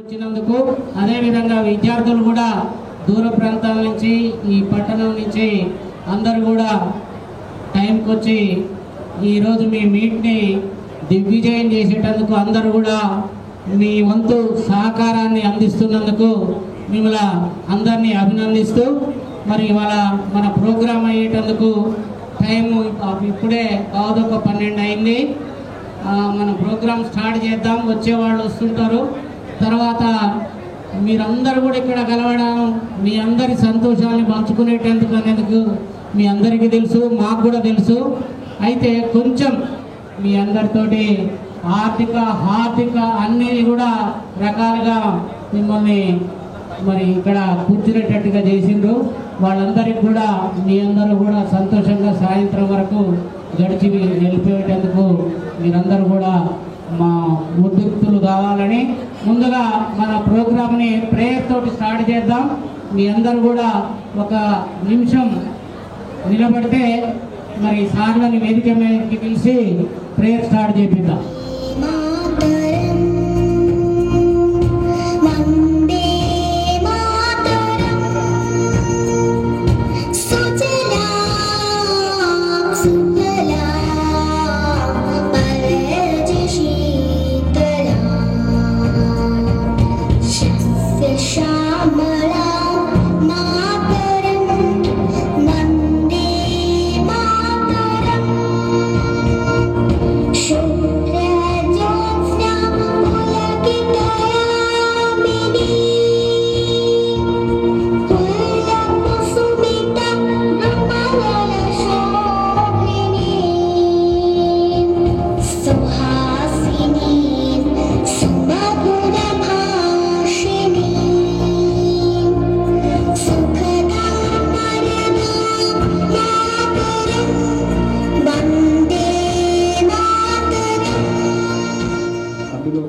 వచ్చినందుకు, అదేవిధంగా విద్యార్థులు కూడా దూర ప్రాంతాల నుంచి ఈ పట్టణం నుంచి అందరూ కూడా టైంకి వచ్చి ఈరోజు మీ మీట్ని దిగ్విజయం చేసేటందుకు అందరూ కూడా మీ వంతు సహకారాన్ని అందిస్తున్నందుకు మిమ్మల్ని అందరినీ అభినందిస్తూ, మరి ఇవాళ మన ప్రోగ్రాం అయ్యేటందుకు టైము ఇప్పుడే దాదాపు 12 అయింది. మన ప్రోగ్రాం స్టార్ట్ చేద్దాం. వచ్చేవాళ్ళు వస్తుంటారు. తర్వాత మీరందరూ కూడా ఇక్కడ కలవడం, మీ అందరి సంతోషాన్ని పంచుకునేటందుకు అనేందుకు మీ అందరికీ తెలుసు, మాకు కూడా తెలుసు. అయితే కొంచెం మీ అందరితోటి ఆర్థిక అన్నీ కూడా రకాలుగా మిమ్మల్ని మరి ఇక్కడ కూర్చునేటట్టుగా చేసిండ్రు. వాళ్ళందరికీ కూడా మీ అందరూ కూడా సంతోషంగా సాయంత్రం వరకు గడిచి వెళ్ళిపోయేటందుకు మీరందరూ కూడా మా ఉద్యుక్తులు కావాలని ముందుగా మన ప్రోగ్రామ్ని ప్రేయర్ తోటి స్టార్ట్ చేద్దాం. మీ అందరూ కూడా ఒక నిమిషం నిలబడితే మరి సార్లని వేదిక మీదకి పిలిచి ప్రేయర్ స్టార్ట్ చేపిద్దాం.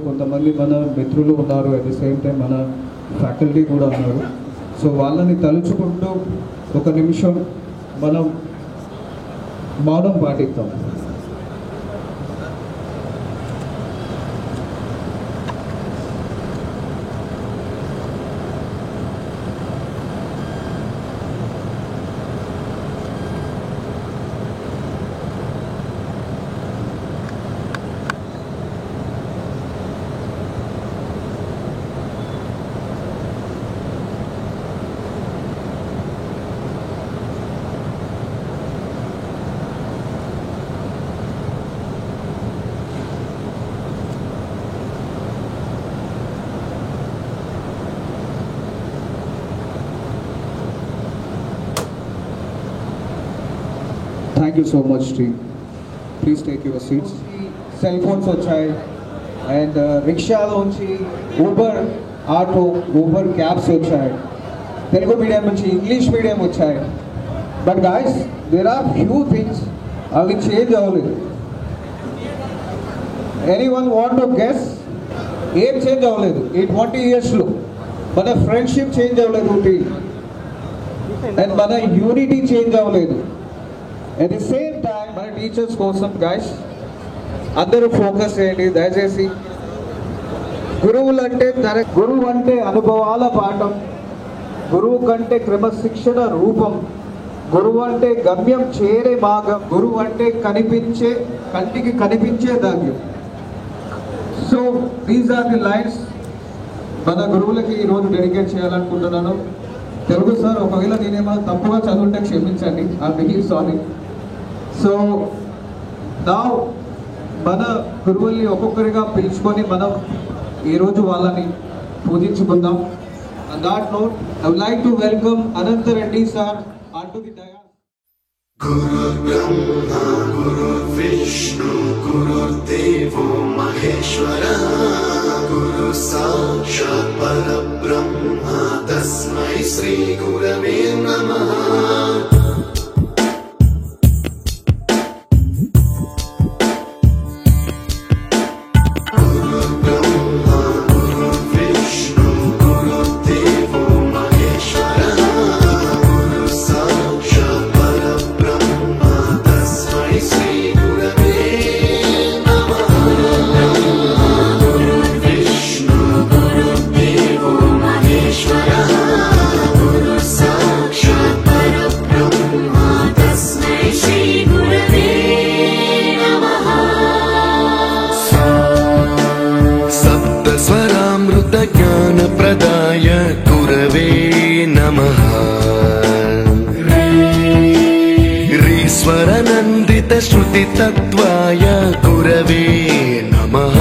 కొంతమంది మన మిత్రులు ఉన్నారు, అట్ ది సేమ్ టైం మన ఫ్యాకల్టీ కూడా ఉన్నారు. సో వాళ్ళని తలుచుకుంటూ ఒక నిమిషం మనం మౌనం పాటిద్దాం. Thank you so much, team. Please take your seats. Cell phones వచ్చాయి and రిక్షాలోంచి ఊబర్ ఆటో, ఊబర్ క్యాబ్స్ వచ్చాయి. తెలుగు మీడియం నుంచి ఇంగ్లీష్ మీడియం వచ్చాయి. But guys, there are few things అవి చేంజ్ అవ్వలేదు. Anyone want to guess? ఏం చేంజ్ అవ్వలేదు ఈ 20 yearsలో? మన ఫ్రెండ్షిప్ చేంజ్ అవ్వలేదు, అండ్ మన యూనిటీ చేంజ్ అవ్వలేదు. అట్ ది సేమ్ టైం మన టీచర్స్ కోసం గాయస్ అందరూ ఫోకస్ చేయండి దయచేసి. గురువు అంటే అనుభవాల పాఠం, గురువు కంటే క్రమశిక్షణ రూపం, గురువు అంటే గమ్యం చేరే మార్గం, గురువు అంటే కంటికి కనిపించే దాగ్యం. So these are the lines మన గురువులకి ఈరోజు డెడికేట్ చేయాలనుకుంటున్నాను. తెలుగు సార్, ఒకవేళ నేనేమైనా తప్పుగా చదువుంటే క్షమించండి, I am really sorry. So నా మన గురువుల్ని ఒక్కొక్కరిగా పిలుచుకొని మనం ఈరోజు వాళ్ళని పూజించుకుందాం. On that note, I would like to welcome Ananta Reddy sir onto the dais. Guru Brahma Guru Vishnu Guru Devo Maheshwara Guru Sakshat Parabrahma Tasmai Shri Gurave Namaha. Guru ज्ञानप्रदाय गुरवे नमः ईश्वरनन्दितश्रुतितत्त्वाय गुरवे नमः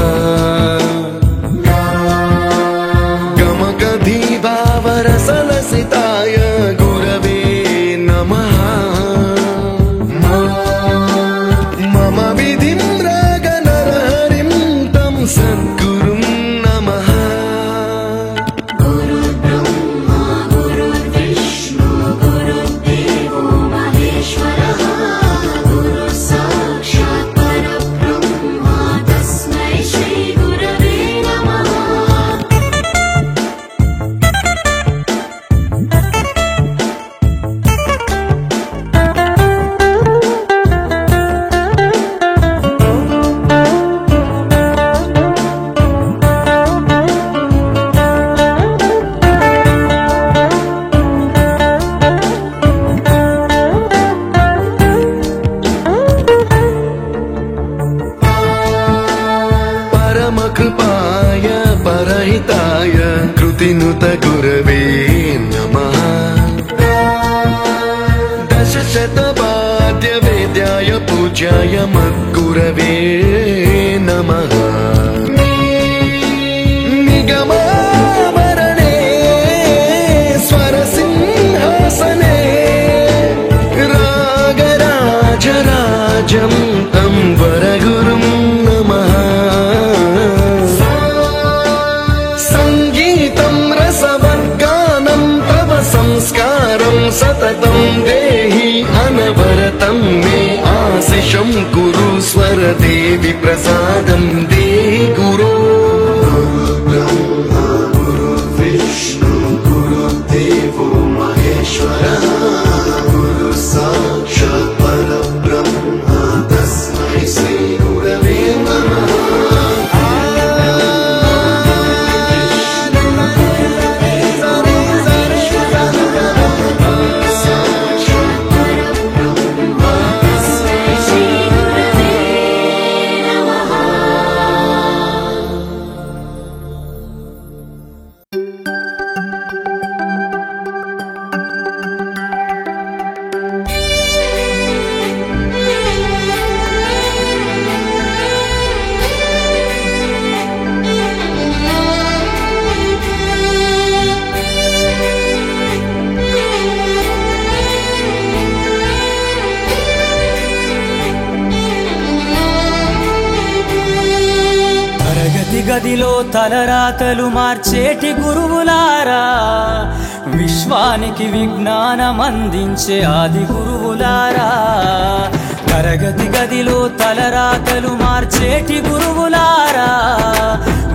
गमगधीभावरसलसिताय गुरवे नमः मम विधिं रागनरहरिं तं सद्गुरुं नमः गुरुर्ब्रह्मा गुरुर्विष्णु गुरुर्देवो महेश्वरः गुरुः साक्षात् परब्रह्म तस्मै श्रीगुरवे नमः परमकृपाय परहिताय कृतिनुत गुरवे नमः दशशतवाद्यवेद्याय पूज्याय मद्गुरवे नमः निगमाभरणे स्वरसिंहासने रागराजराजं तं वरगुरुं नमः संगीतं रसवर्गानं तव संस्कारं सततं देहि अनवरतं मे आशिषं कुरु स्वरदेवि प्रसादं देहि गुरो गुरुर्ब्रह्मा गुरुर्विष्णु गुरुर्देवो महेश्वरः गुरुः साक्षात् परब्रह्म तस्मै श्रीगुरवे नमः గదిలో తలరాతలు మార్చేటి గురువులారా విశ్వానికి విజ్ఞానం అందించే ఆది గురువులారా తరగతి గదిలో తలరాతలు మార్చేటి గురువులారా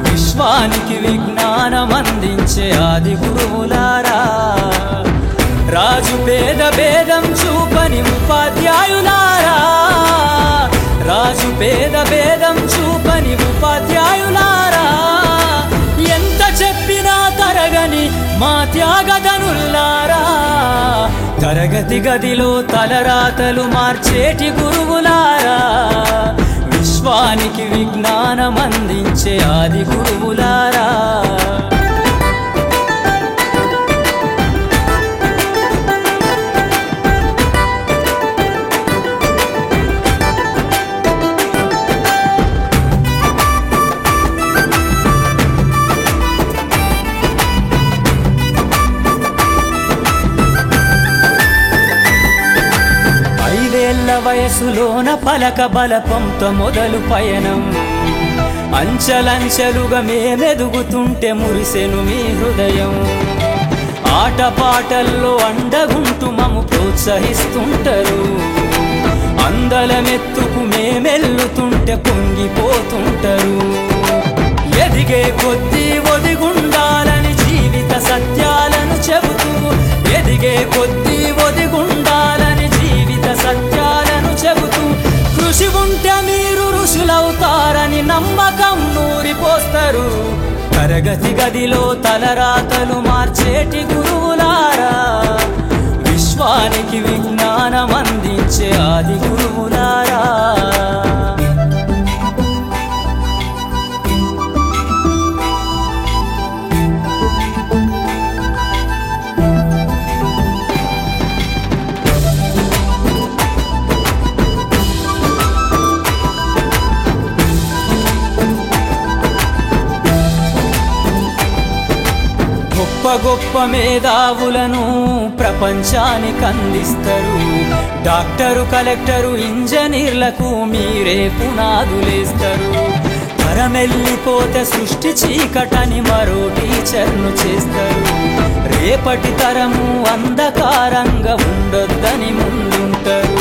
విశ్వానికి విజ్ఞానం అందించే ఆది గురువులారా రాజు పేద భేదం చూపని ఉపాధ్యాయులారా రాజు పేద భేదం చూపని ఉపాధ్యాయులారా ఎంత చెప్పినా తరగని మా త్యాగధనుల్లారా తరగతి గదిలో తలరాతలు మార్చేటి గురువులారా విశ్వానికి విజ్ఞానం అందించే ఆది గురువులారా వయసులోన పలక బలపంతో మొదలు పయనం అంచలంచెలుగా మేమెదుగుతుంటే మురిసెను మీ హృదయం ఆటపాటల్లో అండగుంటూ మము ప్రోత్సహిస్తుంటారు అందలమెత్తుకు మేమెల్లుతుంటే పొంగిపోతుంటారు ఎదిగే కొద్దీ ఒదిగుండాలని జీవిత సత్యాలను చెబుతూ ఎదిగే కొద్దీ ఒదిగుండాలని జీవిత సత్యాలను చెబుతూ కృషి ఉంటే మీరు ఋషులవుతారని నమ్మకం నూరిపోస్తారు తరగతి గదిలో తలరాతలు మార్చేటి గురువులారా విశ్వానికి విజ్ఞానం అందించే ఆది గురువులారా గొప్ప గొప్ప మేధావులను ప్రపంచానికి అందిస్తారు. డాక్టరు, కలెక్టరు, ఇంజనీర్లకు మీరే పునాదులేస్తారు. తరమెల్లిపోతే సృష్టి చీకటని మరో టీచర్ను చేస్తారు. రేపటి తరము అంధకారంగా ఉండొద్దని ముందుంటారు.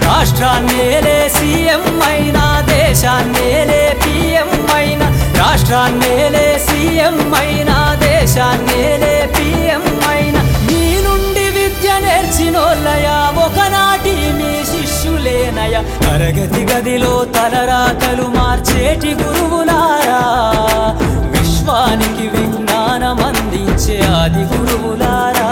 రాష్ట్రాన్నేలే సీఎం అయినా, దేశాన్నేలే పిఎం అయినా, రాష్ట్రాన్నేలే సీఎం అయినా, దేశాన్నేలే పిఎం అయినా, మీ నుండి విద్య నేర్చినోళ్ళయా ఒకనాటి మీ శిష్యులేనయా. తరగతి గదిలో తలరాతలు మార్చేటి గురువులారా, విశ్వానికి విజ్ఞానం అందించే ఆది గురువులారా.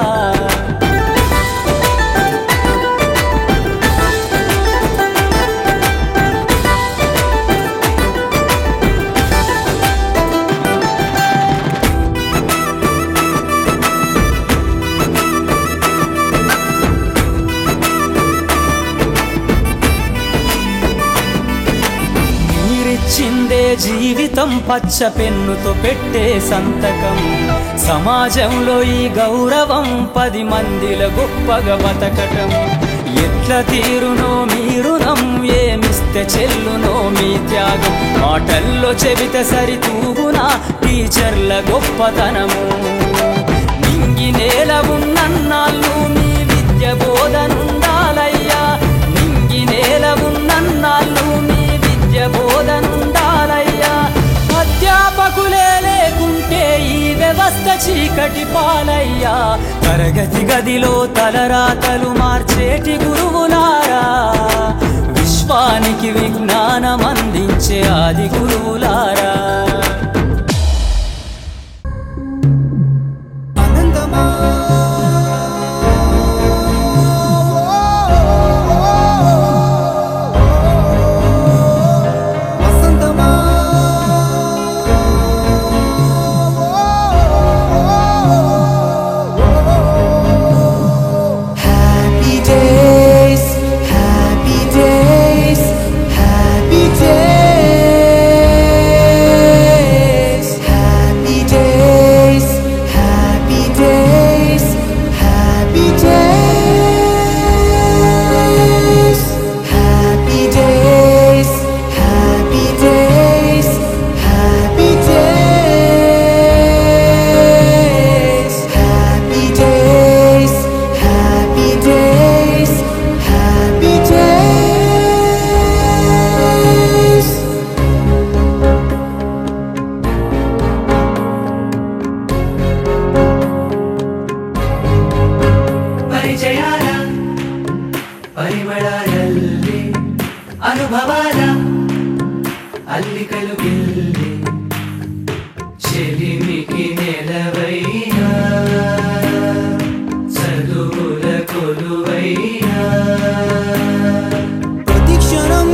చిందే జీవితం పచ్చ పెన్నుతో పెట్టే సంతకం. సమాజంలో ఈ గౌరవం 10 మందిల గొప్పగా బతకటం. ఎట్ల తీరునో మీ రుణం, ఏమిస్తే చెల్లునో మీ త్యాగం. మాటల్లో చెబితే సరితూగునా టీచర్ల గొప్పతనము. నింగి నేల ఉన్నన్నాళ్ళు మీ విద్య బోధనుండాలయ్యా. నింగి నేల ఉన్నన్నాళ్ళు మీ బోధనుండాలయ్యా. అధ్యాపకులే లేకుంటే ఈ వ్యవస్థ చీకటి పాలయ్యా. తరగతి గదిలో తలరాతలు మార్చేటి గురువులారా, విశ్వానికి విజ్ఞానం అందించే ఆది గురువులారా. ಪರಿಮಳದಲ್ಲಿ ಅನುಭವದ ಅಲ್ಲಿಕಲು ಗೆಲ್ಲಿ చెలిమికి నెలవైనా చదువుల కొలువైనా ప్రతిక్షణం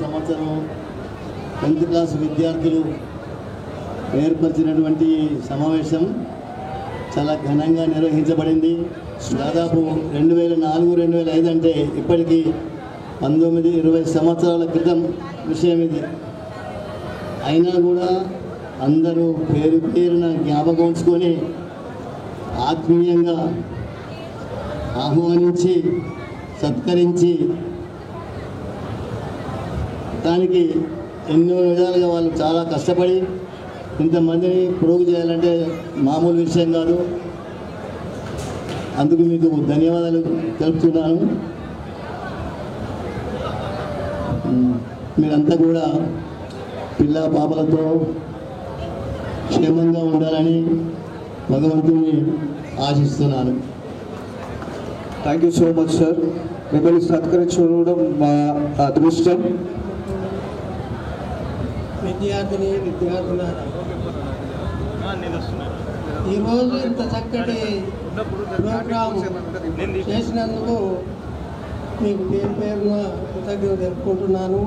సంవత్సరం 10th క్లాస్ విద్యార్థులు ఏర్పరిచినటువంటి సమావేశం చాలా ఘనంగా నిర్వహించబడింది. దాదాపు 2004-2005 అంటే ఇప్పటికీ 19-20 సంవత్సరాల క్రితం విషయం ఇది. అయినా కూడా అందరూ పేరు పేరున జ్ఞాపకం ఉంచుకొని ఆత్మీయంగా ఆహ్వానించి సత్కరించి దానికి ఎన్నో విధాలుగా వాళ్ళు చాలా కష్టపడి ఇంతమందిని ప్రోగు చేయాలంటే మామూలు విషయం కాదు. అందుకు మీకు ధన్యవాదాలు తెలుపుతున్నాను. మీరంతా కూడా పిల్ల పాపలతో క్షేమంగా ఉండాలని భగవంతుని ఆశిస్తున్నాను. Thank you so much sir. మిమ్మల్ని సత్కరించడం మా అదృష్టం. విద్యార్థులారా, ఈరోజు ఇంత చక్కటి ప్రోగ్రాం చేసినందుకు మీకు పేరు పేరున కృతజ్ఞత తెలుపుకుంటున్నాను.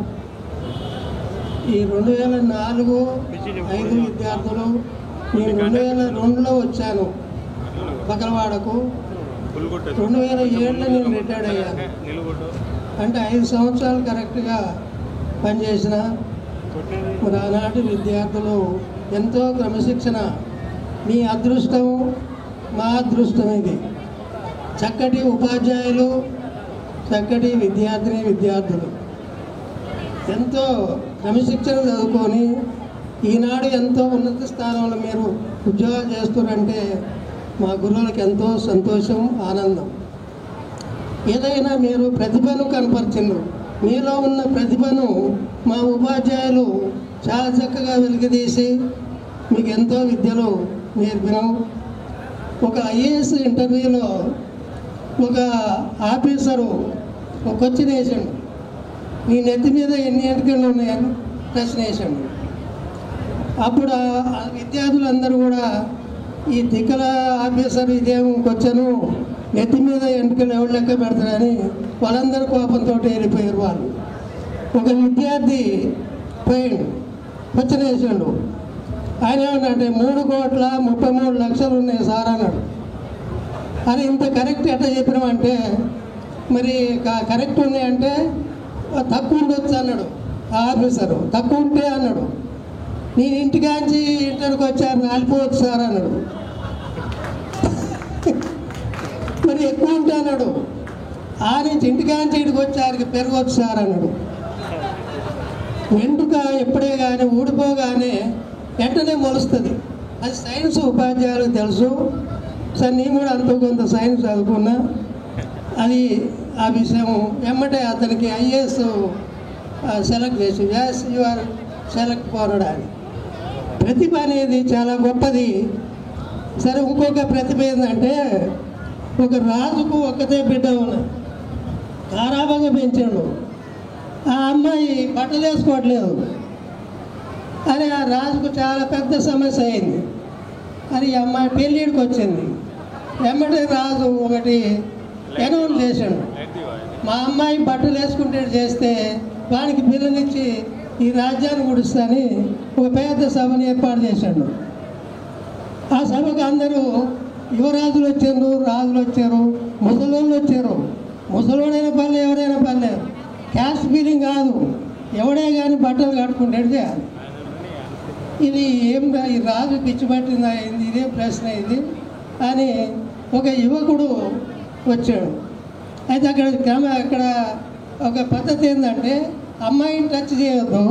ఈ 2004-05 విద్యార్థులు, నేను 2002లో వచ్చాను బకలవాడకు. 2007లో నేను రిటైర్డ్ అయ్యాను. అంటే 5 సంవత్సరాలు కరెక్ట్గా పనిచేసిన. మరి ఆనాటి విద్యార్థులు ఎంతో క్రమశిక్షణ. మీ అదృష్టం మా అదృష్టం ఇది. చక్కటి ఉపాధ్యాయులు, చక్కటి విద్యార్థులు ఎంతో క్రమశిక్షణ చదువుకొని ఈనాడు ఎంతో ఉన్నత స్థానంలో మీరు ఉద్యోగాలు చేస్తున్నారంటే మా గురువులకు ఎంతో సంతోషం, ఆనందం. ఏదైనా మీరు ప్రతిభను కనపరిచిండ్రు. మీలో ఉన్న ప్రతిభను మా ఉపాధ్యాయులు చాలా చక్కగా వెలికితీసి మీకు ఎంతో విద్యలు నేర్పినాం. ఒక ఐఏఎస్ ఇంటర్వ్యూలో ఒక ఆఫీసరు ఒక క్వశ్చన్ వేసాడు, నీ నెత్తి మీద ఎన్ని ఎంటికలు ఉన్నాయని ప్రశ్న వేసాడు. అప్పుడు ఆ విద్యార్థులందరూ కూడా ఈ తిక్కల ఆఫీసర్ ఇదేం క్వశ్చను, నెత్తి మీద ఎంటికలు ఎవరు లెక్క పెడతారని వాళ్ళందరూ కోపంతో వెళ్ళిపోయారు. వాళ్ళు ఒక విద్యార్థి పోయిండు, క్వశ్చన్ వేసాడు. ఆయన ఏమన్నాడంటే 3,33,00,000 ఉన్నాయి సార్ అన్నాడు. అని ఇంత కరెక్ట్ ఎట్లా చెప్పినామంటే, మరి కరెక్ట్ ఉన్నాయంటే తక్కువ ఉండొచ్చు అన్నాడు ఆ ఆఫీసరు. తక్కువ ఉంటే అన్నాడు, నేను ఇంటికాంచి ఇంటర్కి వచ్చాను వెళ్ళిపోవచ్చు సార్ అన్నాడు. మరి ఎక్కువ ఉంటే అన్నాడు, ఆ నుంచి ఇంటికాంచి ఇంటికి వచ్చారికి పెరగవచ్చు సార్ అన్నాడు. వెంటుక ఎప్పుడే కానీ ఊడిపోగానే వెంటనే మొలుస్తుంది. అది సైన్స్ ఉపాధ్యాయులకు తెలుసు సార్. నేను కూడా అంత కొంత సైన్స్ చదువుకున్నా. అది ఆ విషయం వెంబటే అతనికి ఐఏఎస్ సెలెక్ట్ చేసి యాస్ యు ఆర్ సెలెక్ట్ పోరాడు అని. ప్రతిభ అనేది చాలా గొప్పది. సరే, ఇంకొక ప్రతిభ ఏంటంటే, ఒక రాజుకు ఒక్కతే బిడ్డ ఉన్నది, గారాబంగా పెంచాడు. ఆ అమ్మాయి బట్టలు వేసుకోవట్లేదు అని ఆ రాజుకు చాలా పెద్ద సమస్య అయింది. అది ఈ అమ్మాయి పెళ్ళిడికి వచ్చింది. వెంబడే రాజు ఒకటి అనౌన్స్ చేశాడు, మా అమ్మాయి బట్టలు వేసుకుంటే చేస్తే వానికి పిల్లనిచ్చి ఈ రాజ్యాన్ని గుడిస్తాని ఒక పెద్ద సభను ఏర్పాటు చేశాడు. ఆ సభకు అందరూ యువరాజులు వచ్చారు, రాజులు వచ్చారు, ముసలోళ్ళు వచ్చారు. ముసలోడైనా పర్లేదు, ఎవరైనా పర్లేదు, క్యాస్ట్ ఫీలింగ్ కాదు, ఎవడే కానీ బట్టలు కట్టుకుంటే చేయాలి. ఇది ఏం ఈ రాజు పిచ్చి పట్టిందా అయింది, ఇదే ప్రశ్న ఇది అని ఒక యువకుడు వచ్చాడు. అయితే అక్కడ ఒక పద్ధతి ఏంటంటే, అమ్మాయిని టచ్ చేయొద్దు,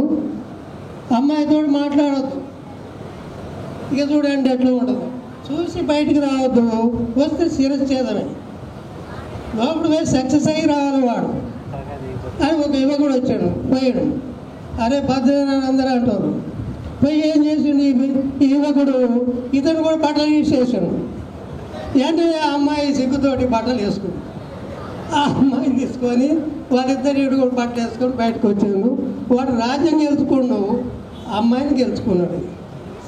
అమ్మాయితో మాట్లాడొద్దు. ఇక చూడండి ఎట్లా ఉండదు, చూసి బయటికి రావద్దు, వస్తే శిరచ్ఛేదమే, లోపల పోయి సక్సెస్ అయ్యి రావాలి వాడు అని ఒక యువకుడు వచ్చాడు. పోయాడు, అరే భద్ర అందరూ అంటారు. పోయి ఏం చేసిండు ఈ యువకుడు, ఇతను కూడా బట్టలు తీసేసాడు. వెంటనే ఆ అమ్మాయి సిగ్గుతోటి బట్టలు వేసుకుంది. ఆ అమ్మాయిని తీసుకొని వాళ్ళిద్దరు ఇడు కూడా బట్టలు వేసుకొని బయటకు వచ్చాడు. వాడు రాజ్యం గెలుచుకుండు, అమ్మాయిని గెలుచుకున్నాడు.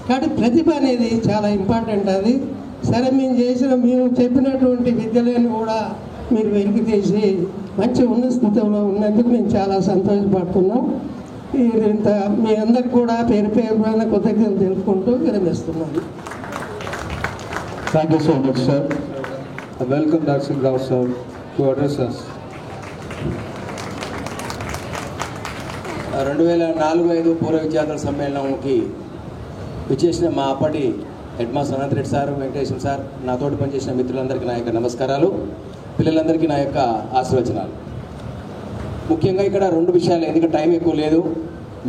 కాబట్టి ప్రతిభ అనేది చాలా ఇంపార్టెంట్. అది సరే, మేము చెప్పినటువంటి విద్యలను కూడా మీరు వెలికి తీసి మంచి ఉన్న స్థితిలో ఉన్నందుకు మేము చాలా సంతోషపడుతున్నాం. ఇంత మీ అందరికి కూడా పేరు పేరున కృతజ్ఞతలు తెలుపుకుంటూ విరమిస్తున్నాను. Thank you so much sir. I welcome Darshan Rao sir to address us. 2004-5 పూర్వ విద్యార్థుల సమ్మేళనంకి విచ్చేసిన మా అప్పటి head master Anant Reddy sir, Venkateswara sir, నాతోటి పనిచేసిన మిత్రులందరికీ నా యొక్క నమస్కారాలు, పిల్లలందరికీ నా యొక్క ఆశీర్వచనాలు. ముఖ్యంగా ఇక్కడ 2 విషయాలు, ఎందుకంటే టైం ఎక్కువ లేదు,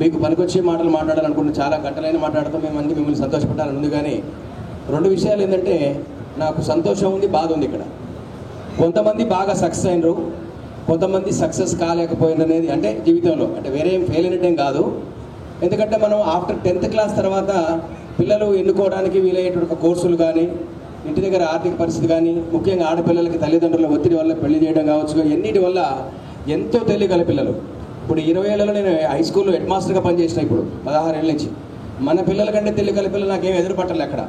మీకు పనికొచ్చే మాటలు మాట్లాడాలనుకుంటే చాలా గంటలైన మాట్లాడతాం, మిమ్మల్ని సంతోషపెట్టాలని ఉంది. కానీ 2 విషయాలు ఏంటంటే నాకు సంతోషం ఉంది, బాధ ఉంది. ఇక్కడ కొంతమంది బాగా సక్సెస్ అయినరు, కొంతమంది సక్సెస్ కాలేకపోయింది అనేది, అంటే జీవితంలో అంటే వేరే ఏం ఫెయిల్ అయినట్టేం కాదు. ఎందుకంటే మనం ఆఫ్టర్ 10th క్లాస్ తర్వాత పిల్లలు ఎన్నుకోవడానికి వీలయ్యేటువంటి కోర్సులు కానీ, ఇంటి దగ్గర ఆర్థిక పరిస్థితి కానీ, ముఖ్యంగా ఆడపిల్లలకి తల్లిదండ్రుల ఒత్తిడి వల్ల పెళ్లి చేయడం కావచ్చు, ఎన్నిటి వల్ల ఎంతో తెలియగల పిల్లలు. ఇప్పుడు 20 ఏళ్ళలో నేను హై స్కూల్లో హెడ్ మాస్టర్గా పనిచేసిన, ఇప్పుడు 16 ఏళ్ళ నుంచి. మన పిల్లల కంటే తెలియగల పిల్లలు నాకేం ఎదురుపట్టాలి అక్కడ.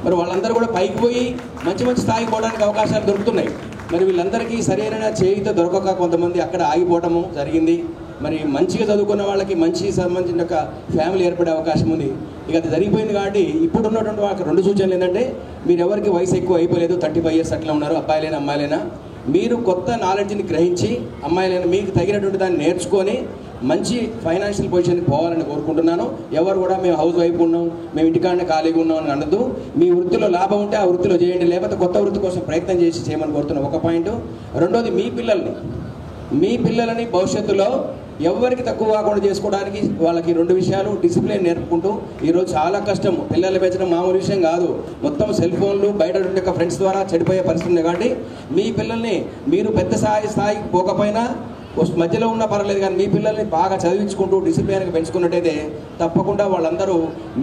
మరి వాళ్ళందరూ కూడా పైకి పోయి మంచి మంచి స్థాయికి పోవడానికి అవకాశాలు దొరుకుతున్నాయి. మరి వీళ్ళందరికీ సరైన చేయితో దొరకక కొంతమంది అక్కడ ఆగిపోవటము జరిగింది. మరి మంచిగా చదువుకున్న వాళ్ళకి మంచి సంబంధించిన ఒక ఫ్యామిలీ ఏర్పడే అవకాశం ఉంది. ఇక అది జరిగిపోయింది కాబట్టి ఇప్పుడు ఉన్నటువంటి వాళ్ళకి 2 సూచనలు ఏంటంటే, మీరు ఎవరికి వయసు ఎక్కువ అయిపోలేదు, 35 years అట్లా ఉన్నారు, అబ్బాయిలైనా అమ్మాయిలైనా, మీరు కొత్త నాలెడ్జ్ని గ్రహించి అమ్మాయిలైనా మీకు తగినటువంటి దాన్ని నేర్చుకొని మంచి ఫైనాన్షియల్ పొజిషన్కి పోవాలని కోరుకుంటున్నాను. ఎవరు కూడా మేము హౌస్ వైఫ్ ఉన్నాం, మేము ఇంటికాడనే ఖాళీగా ఉన్నాం అని అనద్దు. మీ వృత్తిలో లాభం ఉంటే ఆ వృత్తిలో చేయండి, లేకపోతే కొత్త వృత్తి కోసం ప్రయత్నం చేసి చేయమని కోరుతున్నాం. ఒక పాయింట్. రెండోది, మీ పిల్లలని భవిష్యత్తులో ఎవరికి తక్కువ కాకుండా చేసుకోవడానికి వాళ్ళకి 2 విషయాలు డిసిప్లిన్ నేర్పుకుంటూ, ఈరోజు చాలా కష్టం, పిల్లలు పెంచడం మామూలు విషయం కాదు. మొత్తం సెల్ ఫోన్లు, బయట ఉండే ఫ్రెండ్స్ ద్వారా చెడిపోయే పరిస్థితి ఉంది. కాబట్టి మీ పిల్లల్ని మీరు పెద్ద స్థాయికి పోకపోయినా మధ్యలో ఉన్న పర్వాలేదు, కానీ మీ పిల్లల్ని బాగా చదివించుకుంటూ డిసిప్లిన్గా పెంచుకున్నట్టయితే తప్పకుండా వాళ్ళందరూ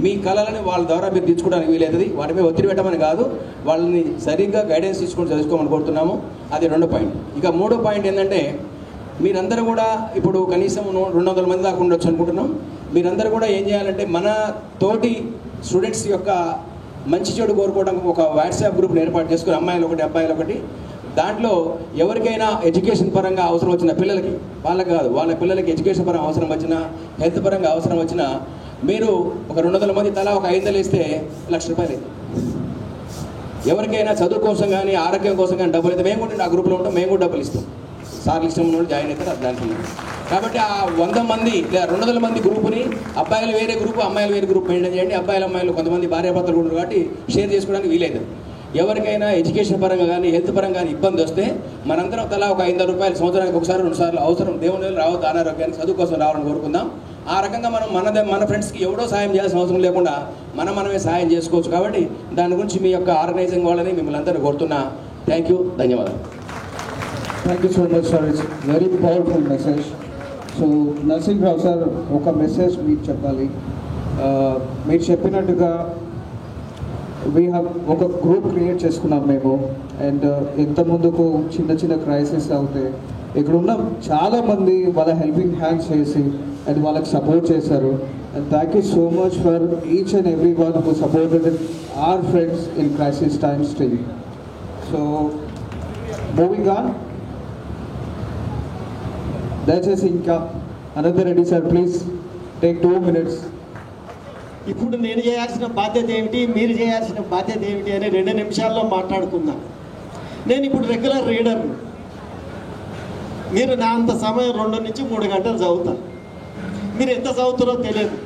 మీ కళలని వాళ్ళ ద్వారా మీరు తీర్చుకోవడానికి వీలవుతుంది. వాటిపై ఒత్తిడి పెట్టమని కాదు, వాళ్ళని సరిగ్గా గైడెన్స్ తీసుకొని చదువుకోమని కోరుతున్నాము. అది 2 పాయింట్. ఇక 3వ పాయింట్ ఏంటంటే, మీరందరూ కూడా ఇప్పుడు కనీసం 200 మంది దాకా ఉండొచ్చు అనుకుంటున్నాం. మీరందరూ కూడా ఏం చేయాలంటే, మన తోటి స్టూడెంట్స్ యొక్క మంచి చెడు కోరుకోవడానికి ఒక వాట్సాప్ గ్రూప్ని ఏర్పాటు చేసుకుని, అమ్మాయిలు ఒకటి అబ్బాయిలు ఒకటి, దాంట్లో ఎవరికైనా ఎడ్యుకేషన్ పరంగా అవసరం వచ్చిన పిల్లలకి, వాళ్ళకి కాదు, వాళ్ళ పిల్లలకి ఎడ్యుకేషన్ పరంగా అవసరం వచ్చినా, హెల్త్ పరంగా అవసరం వచ్చినా, మీరు ఒక 200 మంది తలా ఒక 500 ఇస్తే ₹1,00,000. ఎవరికైనా చదువు కోసం కానీ ఆరోగ్యం కోసం కానీ డబ్బులు అయితే మేము కూడా ఆ గ్రూప్లో ఉంటాం, మేము కూడా డబ్బులు ఇస్తాం. సార్లు ఇష్టం ఉన్న జాయిన్ అవుతారు, అది దాంట్లో. కాబట్టి ఆ 100 మంది లేదా 200 మంది గ్రూపుని అబ్బాయిలు వేరే గ్రూపు, అమ్మాయిలు వేరే గ్రూప్ మెయింటైన్ చేయండి. అమ్మాయిలు కొంతమంది భార్యాభర్తలు ఉంటారు కాబట్టి షేర్ చేసుకోవడానికి వీలైతుంది. ఎవరికైనా ఎడ్యుకేషన్ పరంగా కానీ హెల్త్ పరంగా కానీ ఇబ్బంది వస్తే మనందరం తలా ఒక ₹500 సంవత్సరానికి ఒకసారి 2 సార్లు అవసరం, దేవుని రావద్దు, అనారోగ్యానికి చదువు కోసం రావాలని కోరుకుందాం. ఆ రకంగా మనం మన ఫ్రెండ్స్కి ఎవడో సాయం చేయాల్సిన అవసరం లేకుండా మనమే సాయం చేసుకోవచ్చు. కాబట్టి దాని గురించి మీ యొక్క ఆర్గనైజింగ్ వాళ్ళని మిమ్మల్ని అందరూ కోరుతున్నా. థ్యాంక్ యూ, ధన్యవాదాలు. Thank you so much, sir. It's very powerful message. So, Narsingh Rao sir, ఒక మెసేజ్ మీకు చెప్పాలి. మీరు చెప్పినట్టుగా వీ హ్యావ్ ఒక గ్రూప్ క్రియేట్ చేసుకున్నాం మేము. అండ్ ఇంత ముందుకు చిన్న క్రైసిస్ అవుతే ఇక్కడ ఉన్న చాలామంది వాళ్ళ హెల్పింగ్ హ్యాండ్స్ చేసి అండ్ వాళ్ళకి సపోర్ట్ చేశారు. And thank you so much for each and every one who supported our friends in crisis times still. So moving on, దయచేసి ఇంకా Anant Reddy sir please take 2 minutes. ఇప్పుడు నేను చేయాల్సిన బాధ్యత ఏమిటి, మీరు చేయాల్సిన బాధ్యత ఏమిటి అని 2 నిమిషాల్లో మాట్లాడుకుందాం. నేను ఇప్పుడు రెగ్యులర్ రీడర్ని. మీరు నా అంత సమయం 2 నుంచి 3 గంటలు చదువుతాను. మీరు ఎంత చదువుతారో తెలియదు.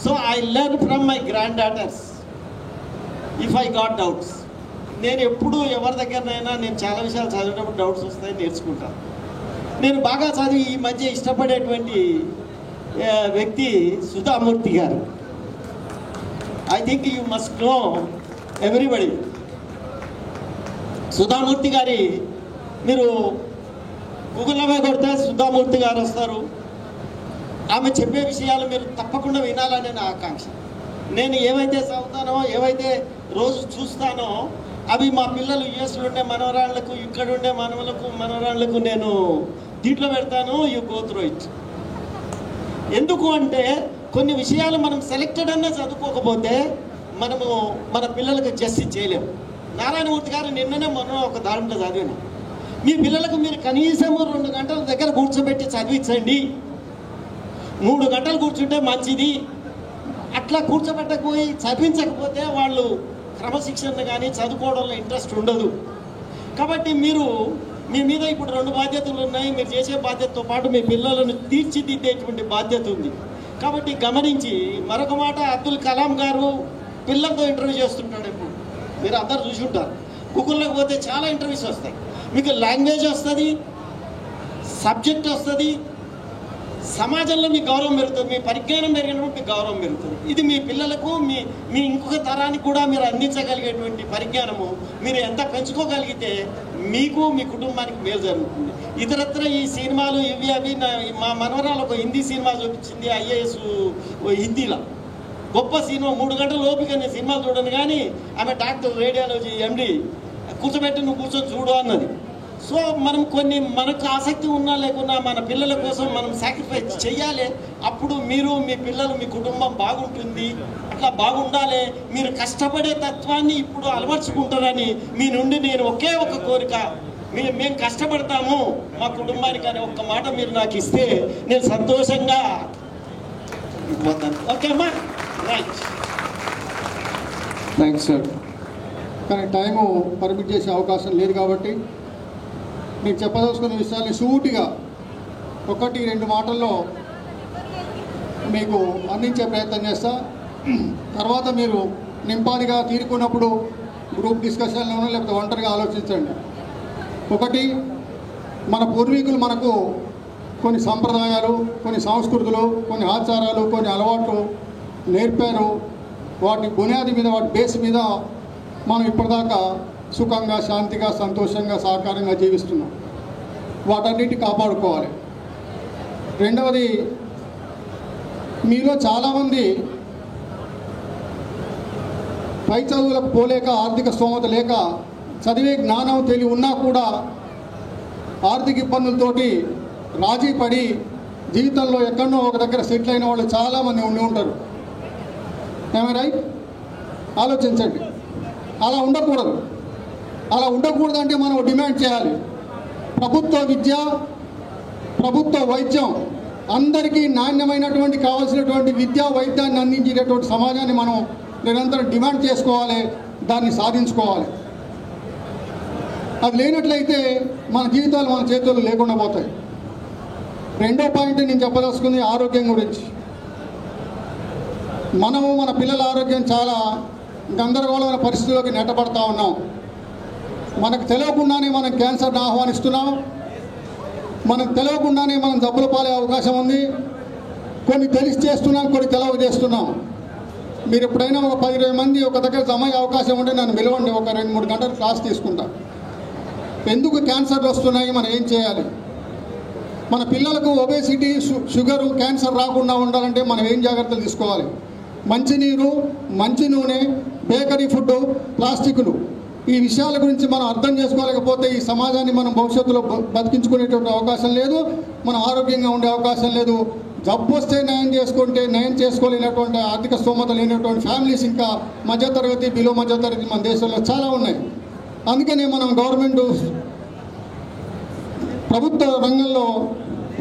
So I learn from my grand daughters if I got doubts. నేను ఎప్పుడు ఎవరి దగ్గరనైనా నేను చాలా విషయాలు చదివేటప్పుడు డౌట్స్ వస్తాయి, నేర్చుకుంటాను. నేను బాగా చదివి ఈ మధ్య ఇష్టపడేటువంటి వ్యక్తి సుధామూర్తి గారు. I think you must know everybody. Sudha Murty గారి మీరు గూగుల్లో కొడితే సుధామూర్తి గారు వస్తారు. ఆమె చెప్పే విషయాలు మీరు తప్పకుండా వినాలని నా ఆకాంక్ష. నేను ఏవైతే చదువుతానో, ఏవైతే రోజు చూస్తానో అవి మా పిల్లలు యుఎస్లో ఉండే మనవరాళ్లకు, ఇక్కడ ఉండే మనవరాళ్లకు నేను దీంట్లో పెడతాను. You go through it. ఎందుకు అంటే కొన్ని విషయాలు మనం సెలెక్టెడ్ అన్నా చదువుకోకపోతే మనము మన పిల్లలకు జస్టిస్ చేయలేము. నారాయణమూర్తి గారు నిన్ననే ఒక దాంట్లో చదివాను. మీ పిల్లలకు మీరు కనీసం 2 గంటల దగ్గర కూర్చోబెట్టి చదివించండి. 3 గంటలు కూర్చుంటే మంచిది. అట్లా కూర్చోబెట్టకపోయి చదివించకపోతే వాళ్ళు క్రమశిక్షణ కానీ చదువుకోవడంలో ఇంట్రెస్ట్ ఉండదు. కాబట్టి మీరు మీ మీద ఇప్పుడు 2 బాధ్యతలు ఉన్నాయి. మీరు చేసే బాధ్యతతో పాటు మీ పిల్లలను తీర్చిదిద్దేటువంటి బాధ్యత ఉంది. కాబట్టి గమనించి మరొక మాట, అబ్దుల్ కలాం గారు పిల్లలతో ఇంటర్వ్యూ చేస్తుంటాడు. ఇప్పుడు మీరు అందరు చూసి ఉంటారు. గూగుల్లోకి పోతే చాలా ఇంటర్వ్యూస్ వస్తాయి. మీకు లాంగ్వేజ్ వస్తుంది, సబ్జెక్ట్ వస్తుంది, సమాజంలో మీ గౌరవం పెరుగుతుంది, మీ పరిజ్ఞానం పెరిగినప్పుడు మీకు గౌరవం పెరుగుతుంది. ఇది మీ పిల్లలకు మీ ఇంకొక తరానికి కూడా మీరు అందించగలిగేటువంటి పరిజ్ఞానము మీరు ఎంత పెంచుకోగలిగితే మీకు మీ కుటుంబానికి మేలు జరుగుతుంది. ఇతరత్ర ఈ సినిమాలు ఇవి అవి మా మనవరాలు ఒక హిందీ సినిమా చూపించింది, IAS హిందీలో గొప్ప సినిమా. 3 గంటల ఓపిక నేను సినిమా చూడను, కానీ ఆమె డాక్టర్ రేడియాలజీ MD కూర్చోబెట్టి నువ్వు కూర్చొని చూడు అన్నది. సో మనం మనకు ఆసక్తి ఉన్నా లేకున్నా మన పిల్లల కోసం మనం సాక్రిఫైస్ చేయాలి. అప్పుడు మీరు మీ పిల్లలు మీ కుటుంబం బాగుంటుంది. అట్లా బాగుండాలి. మీరు కష్టపడే తత్వాన్ని ఇప్పుడు అలవర్చుకుంటారని మీ నుండి నేను ఒకే ఒక కోరిక, మేము కష్టపడతాము మా కుటుంబానికి అనే ఒక్క మాట మీరు నాకు ఇస్తే నేను సంతోషంగా ఓకే అమ్మా. Right, thanks sir. కానీ టైము పర్మిట్ చేసే అవకాశం లేదు కాబట్టి నేను చెప్పదలుచుకున్న విషయాన్ని సూటిగా 1-2 మాటల్లో మీకు అందించే ప్రయత్నం చేస్తా. తర్వాత మీరు నింపాదిగా తీరుకున్నప్పుడు గ్రూప్ డిస్కషన్లోనూ లేకపోతే ఒంటరిగా ఆలోచించండి. 1, మన పూర్వీకులు మనకు కొన్ని సంప్రదాయాలు, కొన్ని సంస్కృతులు, కొన్ని ఆచారాలు, కొన్ని అలవాట్లు నేర్పారు. వాటి బునియాది మీద, వాటి బేస్ మీద మనం ఇప్పటిదాకా సుఖంగా, శాంతిగా, సంతోషంగా, సహకారంగా జీవిస్తున్నాం. వాటన్నిటిని కాపాడుకోవాలి. 2వది, మీలో చాలామంది పై చదువులకు పోలేక, ఆర్థిక స్తోమత లేక, చదివే జ్ఞానం తెలివి ఉన్నా కూడా ఆర్థిక ఇబ్బందులతోటి రాజీ పడి జీవితంలో ఎక్కడో ఒక దగ్గర సెటిల్ అయిన వాళ్ళు చాలామంది ఉండి ఉంటారు. ఏమై రైట్? ఆలోచించండి. అలా ఉండకూడదు. అలా ఉండకూడదంటే మనం డిమాండ్ చేయాలి. ప్రభుత్వ విద్య, ప్రభుత్వ వైద్యం, అందరికీ నాణ్యమైనటువంటి కావాల్సినటువంటి విద్యా వైద్యాన్ని అందించేటటువంటి సమాజాన్ని మనం నిరంతరం డిమాండ్ చేసుకోవాలి, దాన్ని సాధించుకోవాలి. అది లేనట్లయితే మన జీవితాలు మన చేతుల్లో లేకుండా పోతాయి. 2వ పాయింట్ నేను చెప్పదలుచుకుంది ఆరోగ్యం గురించి. మనము మన పిల్లల ఆరోగ్యం చాలా గందరగోళమైన పరిస్థితుల్లోకి నెట్టబడతా ఉన్నాం. మనకు తెలియకుండానే మనం క్యాన్సర్ని ఆహ్వానిస్తున్నాం. మనకు తెలియకుండానే మనం జబ్బుల పాలే అవకాశం ఉంది. కొన్ని తెలిసి చేస్తున్నాం, కొన్ని తెలవ చేస్తున్నాం. మీరు ఎప్పుడైనా ఒక 10-20 మంది ఒక దగ్గర జమ అయ్యే అవకాశం ఉంటే నన్ను పిలవండి, ఒక 2-3 గంటలు క్లాస్ తీసుకుంటా. ఎందుకు క్యాన్సర్లు వస్తున్నాయి, మనం ఏం చేయాలి, మన పిల్లలకు ఒబేసిటీ, షుగరు, క్యాన్సర్ రాకుండా ఉండాలంటే మనం ఏం జాగ్రత్తలు తీసుకోవాలి. మంచినీరు, మంచి నూనె, బేకరీ ఫుడ్, ప్లాస్టిక్లు, ఈ విషయాల గురించి మనం అర్థం చేసుకోలేకపోతే ఈ సమాజాన్ని మనం భవిష్యత్తులో బతికించుకునేటువంటి అవకాశం లేదు, మనం ఆరోగ్యంగా ఉండే అవకాశం లేదు. జబ్బు వస్తే నయం చేసుకోలేనటువంటి ఆర్థిక స్తోమత లేనటువంటి ఫ్యామిలీస్, ఇంకా మధ్యతరగతి, బిలో మధ్యతరగతి మన దేశంలో చాలా ఉన్నాయి. అందుకనే మనం గవర్నమెంట్ ప్రభుత్వ రంగంలో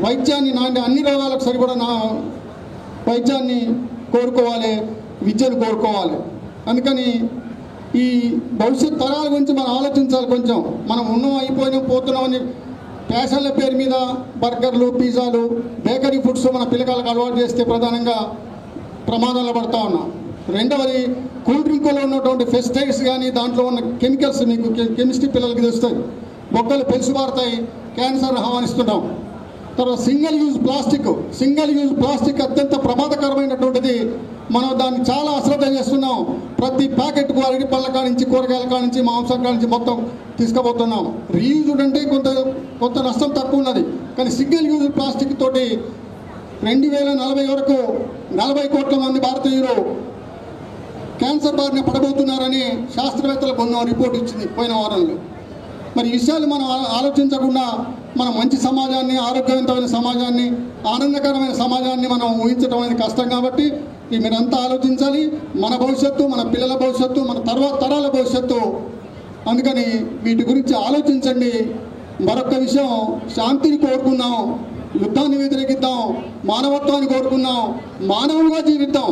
వైద్యాన్ని అన్ని రోగాలకు సరిపడా వైద్యాన్ని కోరుకోవాలి, విద్యను కోరుకోవాలి. అందుకని ఈ భవిష్యత్ తరాల గురించి మనం ఆలోచించాలి. కొంచెం మనం అయిపోయినా పోతున్నామని ఫ్యాషన్ల పేరు మీద బర్గర్లు, పిజ్జాలు, బేకరీ ఫుడ్స్ మన పిల్లకాయలకు అలవాటు చేస్తే ప్రధానంగా ప్రమాదాలు పడతా ఉన్నాం. 2వది, కూల్ డ్రింకులో ఉన్నటువంటి పెస్టిసైడ్స్ కానీ దాంట్లో ఉన్న కెమికల్స్ మీకు కెమిస్ట్రీ పిల్లలకి తెలుస్తాయి, బొక్కలు పెలుసుబారుతాయి, క్యాన్సర్ ఆహ్వానిస్తున్నాం. తర్వాత సింగిల్ యూజ్ ప్లాస్టిక్ అత్యంత ప్రమాదకరమైనటువంటిది. మనం దాన్ని చాలా అశ్రద్ధ చేస్తున్నాం. ప్రతి ప్యాకెట్కు అరటి పళ్ళ కానించి, కూరగాయల కానించి, మాంసం కానించి మొత్తం తీసుకుపోతున్నాం. రీయూజ్డ్ అంటే కొంత నష్టం తక్కువ ఉన్నది. కానీ సింగిల్ యూజ్ ప్లాస్టిక్ తోటి 2040 వరకు 40 కోట్ల మంది భారతీయులు క్యాన్సర్ బారిన పడబోతున్నారని శాస్త్రవేత్తల బృందం రిపోర్ట్ ఇచ్చింది పోయిన వారంలో. మరి ఈ విషయాలు మనం ఆలోచించకుండా మన మంచి సమాజాన్ని, ఆరోగ్యవంతమైన సమాజాన్ని, ఆనందకరమైన సమాజాన్ని మనం ఊహించడం అనేది కష్టం. కాబట్టి మీరంతా ఆలోచించాలి. మన భవిష్యత్తు, మన పిల్లల భవిష్యత్తు, మన తర్వాత తరాల భవిష్యత్తు. అందుకని వీటి గురించి ఆలోచించండి. మరొక విషయం, శాంతిని కోరుకుందాం, యుద్ధాన్ని వ్యతిరేకిద్దాం, మానవత్వాన్ని కోరుకుందాం, మానవులుగా జీవిద్దాం.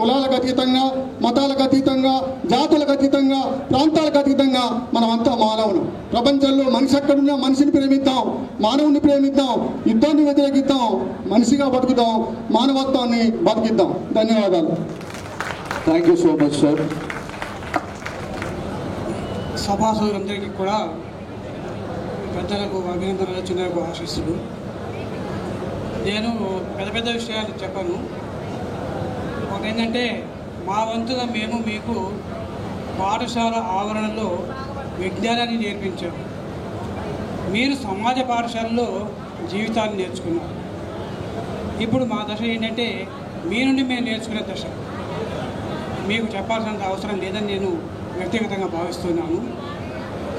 కులాలకు అతీతంగా, మతాలకు అతీతంగా, జాతులకు అతీతంగా, ప్రాంతాలకు అతీతంగా మనమంతా మానవులు. ప్రపంచంలో మనిషి ఎక్కడున్నా మనిషిని ప్రేమిద్దాం, మానవుని ప్రేమిద్దాం, యుద్ధాన్ని వ్యతిరేకిద్దాం, మనిషిగా బతుకుదాం, మానవత్వాన్ని బతికిద్దాం. ధన్యవాదాలు. Thank you so much sir. సభాసదులందరికీ కూడా పెద్దలకు అభినందనలు, చిన్నలకు ఆశీస్సులు. నేను పెద్ద పెద్ద విషయాలు చెప్పను. ఒకటేంటంటే మా వంతుగా మేము మీకు పాఠశాల ఆవరణలో విజ్ఞానాన్ని నేర్పించాము. మీరు సమాజ పాఠశాలలో జీవితాన్ని నేర్చుకున్నారు. ఇప్పుడు మా దశ ఏంటంటే మీ నుండి మేము నేర్చుకునే దశ. మీకు చెప్పాల్సినంత అవసరం లేదని నేను వ్యక్తిగతంగా భావిస్తున్నాను.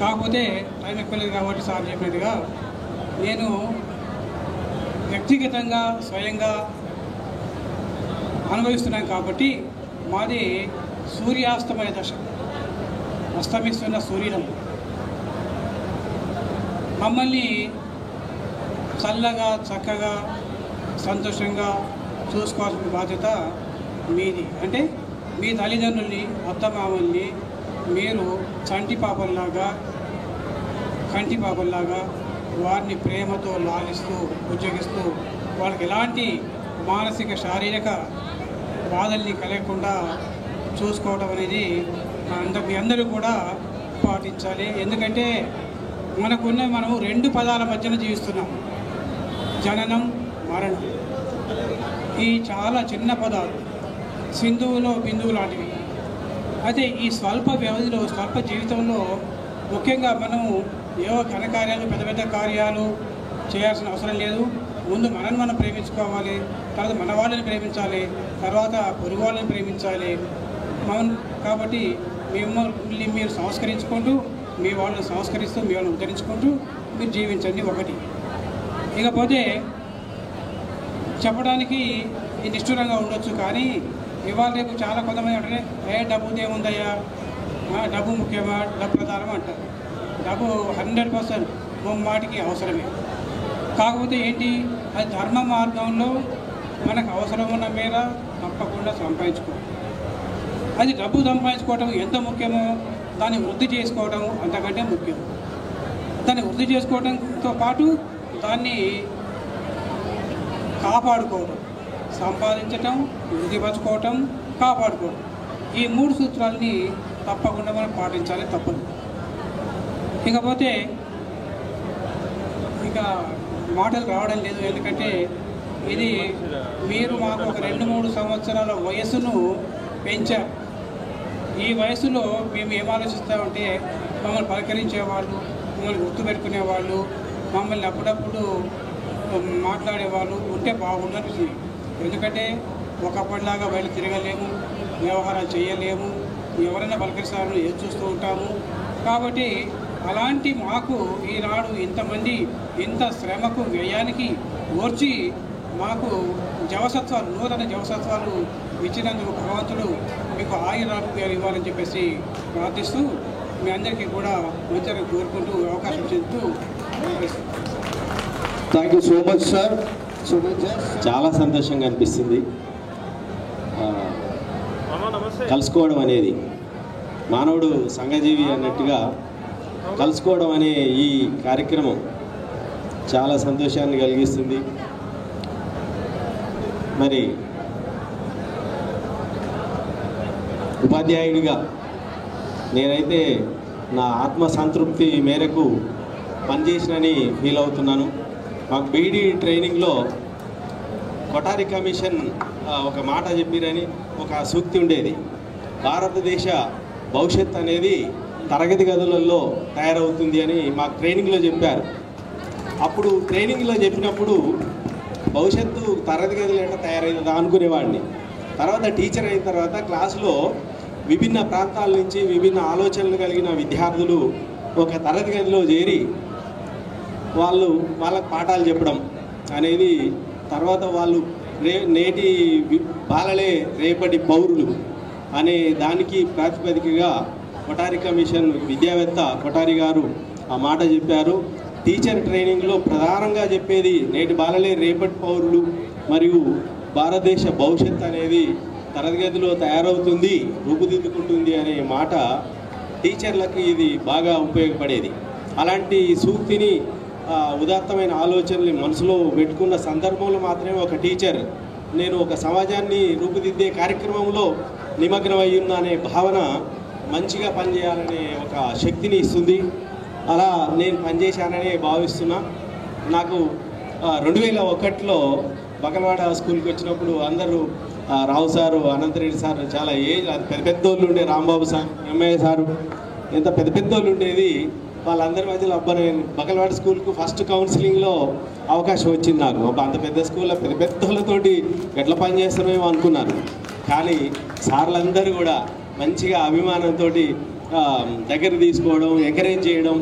కాకపోతే టైం ఎక్కువ లేదు కాబట్టి సార్ చెప్పినట్టుగా నేను వ్యక్తిగతంగా స్వయంగా అనుభవిస్తున్నాను. కాబట్టి మాది సూర్యాస్తమయ దశ, అస్తమిస్తున్న సూర్యుడు. మమ్మల్ని చల్లగా, చక్కగా, సంతోషంగా చూసుకోవాల్సిన బాధ్యత మీది. అంటే మీ తల్లిదండ్రుల్ని, అత్తమామల్ని మీరు కంటి పాపల్లాగా వారిని ప్రేమతో లాలిస్తూ, ఉద్యోగిస్తూ, వాళ్ళకి ఎలాంటి మానసిక, శారీరక బాధల్ని కలగకుండా చూసుకోవడం అనేది మీ అందరూ కూడా పాటించాలి. ఎందుకంటే మనము 2 పదాల మధ్యన జీవిస్తున్నాం, జననం, మరణం. ఈ చాలా చిన్న పదాలు, సింధువులో బిందువు లాంటివి. అయితే ఈ స్వల్ప వ్యవధిలో, స్వల్ప జీవితంలో ముఖ్యంగా మనము ఏవో ఘనకార్యాలు, పెద్ద పెద్ద కార్యాలు చేయాల్సిన అవసరం లేదు. ముందు మనం ప్రేమించుకోవాలి, తర్వాత మన వాళ్ళని ప్రేమించాలి, తర్వాత పొరుగు వాళ్ళని ప్రేమించాలి. కాబట్టి మిమ్మల్ని మీరు సంస్కరించుకుంటూ, మీ వాళ్ళని సంస్కరిస్తూ, మీ వాళ్ళని ఉద్ధరించుకుంటూ మీరు జీవించండి. ఒకటి. ఇకపోతే చెప్పడానికి నిష్ఠురంగా ఉండొచ్చు, కానీ ఇవాళ రేపు చాలా కొంతమంది అంటే డబ్బుతో ఏముందయ్యా, డబ్బు ముఖ్యమా, డబ్బు ప్రధానం అంటారు. డబ్బు 100% మాటికి అవసరమే. కాకపోతే ఏంటి, అది ధర్మ మార్గంలో మనకు అవసరం ఉన్న మేర తప్పకుండా సంపాదించుకోవాలి. అది డబ్బు సంపాదించుకోవటం ఎంత ముఖ్యమో దాన్ని వృద్ధి చేసుకోవడం అంతకంటే ముఖ్యం. దాన్ని వృద్ధి చేసుకోవడంతో పాటు దాన్ని కాపాడుకోవడం, సంపాదించటం, వృద్ధిపరచుకోవటం, కాపాడుకోవడం, ఈ 3 సూత్రాలని తప్పకుండా మనం పాటించాలి, తప్పదు. ఇకపోతే ఇక మాటలు రావడం లేదు. ఎందుకంటే ఇది మీరు మాకు ఒక 2-3 సంవత్సరాల వయసును పెంచారు. ఈ వయసులో మేము ఏం ఆలోచిస్తామంటే మమ్మల్ని పలకరించేవాళ్ళు, మమ్మల్ని గుర్తుపెట్టుకునేవాళ్ళు, మమ్మల్ని అప్పుడప్పుడు మాట్లాడేవాళ్ళు ఉంటే బాగుండదు. ఎందుకంటే ఒకప్పటిలాగా బయట తిరగలేము, వ్యవహారాలు చేయలేము, ఎవరైనా పలకరిస్తారని ఎదురు చూస్తూ ఉంటాము. కాబట్టి అలాంటి మాకు ఈనాడు ఇంతమంది ఇంత శ్రమకు వ్యయానికి ఓర్చి మాకు జవసత్వాలు, నూతన జవసత్వాలు ఇచ్చినందుకు భగవంతుడు మీకు ఆయురారోగ్యాలు ఇవ్వాలని చెప్పేసి ప్రార్థిస్తూ మీ అందరికీ కూడా మంచిగా కోరుకుంటూ అవకాశం చెందుతూ thank you so much sir. చాలా సంతోషంగా అనిపిస్తుంది. కలుసుకోవడం అనేది మానవుడు సంఘజీవి అన్నట్టుగా కలుసుకోవడం అనే ఈ కార్యక్రమం చాలా సంతోషాన్ని కలిగిస్తుంది. మరి ఉపాధ్యాయుడిగా నేనైతే నా ఆత్మసంతృప్తి మేరకు పనిచేసినని ఫీల్ అవుతున్నాను. మాకు బీఈడీ ట్రైనింగ్లో కొఠారి కమిషన్ ఒక మాట చెప్పిరని ఒక సూక్తి ఉండేది. భారతదేశ భవిష్యత్ అనేది తరగతి గదులలో తయారవుతుంది అని మాకు ట్రైనింగ్లో చెప్పారు. అప్పుడు ట్రైనింగ్లో చెప్పినప్పుడు భవిష్యత్తు తరగతి గదులు ఎట్లా తయారైందా అనుకునేవాడిని. తర్వాత టీచర్ అయిన తర్వాత క్లాసులో విభిన్న ప్రాంతాల నుంచి విభిన్న ఆలోచనలు కలిగిన విద్యార్థులు ఒక తరగతి గదిలో చేరి వాళ్ళకు పాఠాలు చెప్పడం అనేది, తర్వాత వాళ్ళు నేటి బాలలే రేపటి పౌరులు అనే దానికి ప్రాతిపదికగా కొఠారి కమిషన్ విద్యావేత్త కొఠారి గారు ఆ మాట చెప్పారు. టీచర్ ట్రైనింగ్లో ప్రధానంగా చెప్పేది నేటి బాలలే రేపటి పౌరులు మరియు భారతదేశ భవిష్యత్ అనేది తరగతి గదిలో తయారవుతుంది, రూపుదిద్దుకుంటుంది అనే మాట టీచర్లకి ఇది బాగా ఉపయోగపడేది. అలాంటి సూక్తిని ఉదాత్తమైన ఆలోచనల్ని మనసులో పెట్టుకున్న సందర్భంలో మాత్రమే ఒక టీచర్ నేను ఒక సమాజాన్ని రూపుదిద్దే కార్యక్రమంలో నిమగ్నమై ఉన్నా అనే భావన మంచిగా పనిచేయాలనే ఒక శక్తిని ఇస్తుంది. అలా నేను పనిచేశానని భావిస్తున్నా. నాకు 2001లో బకల్వాడ స్కూల్కి వచ్చినప్పుడు అందరూ రావు సారు, అనంతరెడ్డి సార్ చాలా పెద్ద పెద్దోళ్ళు ఉండే, రాంబాబు సార్, ఎంఐ సారు, ఎంత పెద్ద పెద్దోళ్ళు ఉండేది. వాళ్ళందరి మధ్యలో అబ్బా నేను బకల్వాడ స్కూల్కు ఫస్ట్ కౌన్సిలింగ్లో అవకాశం వచ్చింది నాకు. అంత పెద్ద స్కూల్లో పెద్ద పెద్దోళ్ళతోటి ఎట్లా పని చేస్తామేమో అనుకున్నాను. కానీ సార్లందరూ కూడా మంచిగా అభిమానంతో దగ్గర తీసుకోవడం, ఎంకరేజ్ చేయడం.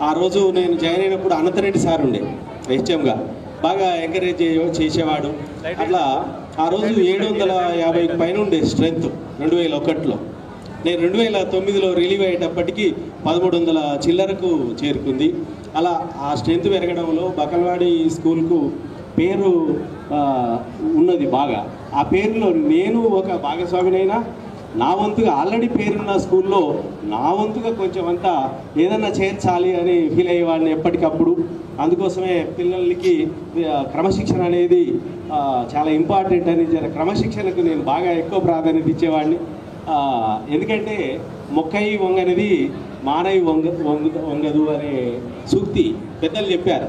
ఆ రోజు నేను జాయిన్ అయినప్పుడు అనంతరెడ్డి సార్ ఉండే హెచ్ఎంగా, బాగా ఎంకరేజ్ చేసేవాడు. అట్లా ఆ రోజు 750 పైన ఉండే స్ట్రెంత్ 2001లో. నేను 2009లో రిలీవ్ అయ్యేటప్పటికి 1300 చిల్లరకు చేరుకుంది. అలా ఆ స్ట్రెంత్ పెరగడంలో బకల్వాడి స్కూల్కు పేరు ఉన్నది బాగా. ఆ పేరులో నేను ఒక భాగస్వామినైనా నా వంతుగా ఆల్రెడీ పేరున్న స్కూల్లో నా వంతుగా కొంచెం అంతా ఏదన్నా చేర్చాలి అని ఫీల్ అయ్యేవాడిని ఎప్పటికప్పుడు. అందుకోసమే పిల్లలకి క్రమశిక్షణ అనేది చాలా ఇంపార్టెంట్ అని క్రమశిక్షణకు నేను బాగా ఎక్కువ ప్రాధాన్యత ఇచ్చేవాడిని. ఎందుకంటే మొక్కై వంగనిది మానవి వంగదు అనే సూక్తి పెద్దలు చెప్పారు.